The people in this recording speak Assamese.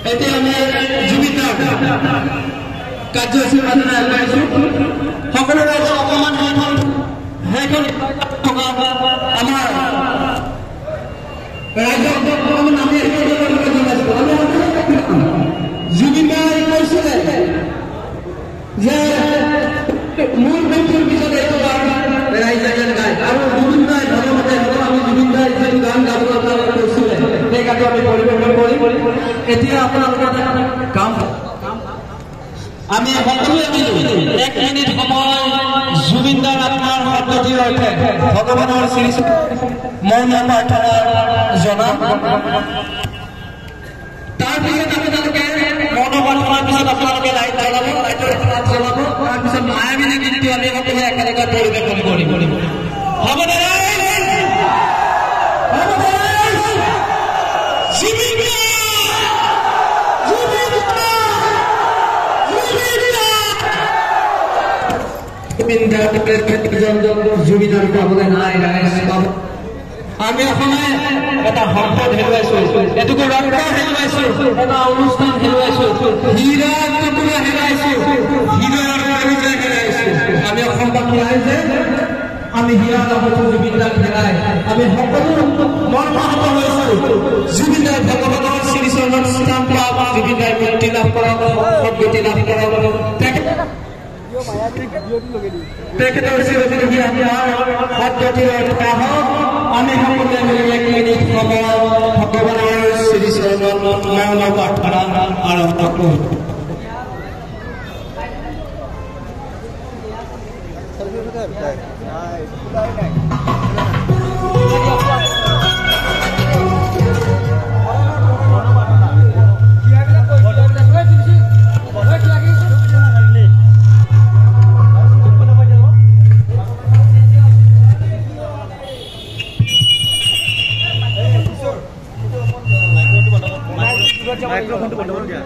এতিয়া আমি জুবিনৰ কাৰ্যসূচীৰ মাজেৰে আগবাঢ়িছো সকলোৰে অকণমান সেইখন থকা আমাৰ ৰাজ্যত আমি জুবিনাই কৈছিলে যে মোৰ মৃত্যুৰ পিছত এইটো গান ৰাইজে যেন গায় আৰু জুবিন দাই ধৰ্মতে আমি জুবিন দাই যিটো গান গাবলৈ আপোনালোকে কৈছিলে সেই গানটো আমি পৰিৱেশন কৰিম এতিয়া আপোনালোকৰ কাম আমি সকলোৱে মিলি 1 মিনিট সময় জুবিন দাৰ আত্মাৰ শব্দটিৰ অৰ্থে ভগৱানৰ শ্ৰী মৌন প্ৰাৰ্থনা জনাম তাৰপিছত আপোনালোকে মৌন প্ৰাৰ্থনাৰ পিছত আপোনালোকে লাইট জ্বলাব তাৰপিছত মায়াবিনী গীতটো আমি সকলোৱে একেলগে পৰিৱেশন কৰিম হ'বনে জুবিনৰ পাবলৈ নাই আমি অসমে এটা সম্পদ হেৰুৱাইছো এটুকু ৰক্ত হেৰুৱাইছো এটা অনুষ্ঠান হেৰুৱাইছো হীৰা টুকুৰা হেৰুৱাইছো হীৰৰ পৰিচয় হেৰুৱাইছো আমি অসমবাসী ৰাইজে আমি হীৰা লগতো জুবিন দাক হেৰাই আমি সকলো মৰ্মাহত হৈছো জুবিন দাই ভগৱানৰ শ্ৰীচৰণত স্থান পাওক জুবিন দাই মুক্তি লাভ কৰক সদ্গতি লাভ কৰক তেখেতৰ চিৰজীৱী আমাৰ সদ্গতিৰ হওক আমি সকলোৱে মিলি 1 মিনিট সময় ভগৱানৰ শ্ৰীচৰণত মৌন প্ৰাৰ্থনা আৰম্ভ কৰোঁ মাইক্ৰোফোনটো বন্ধ কৰি দিয়া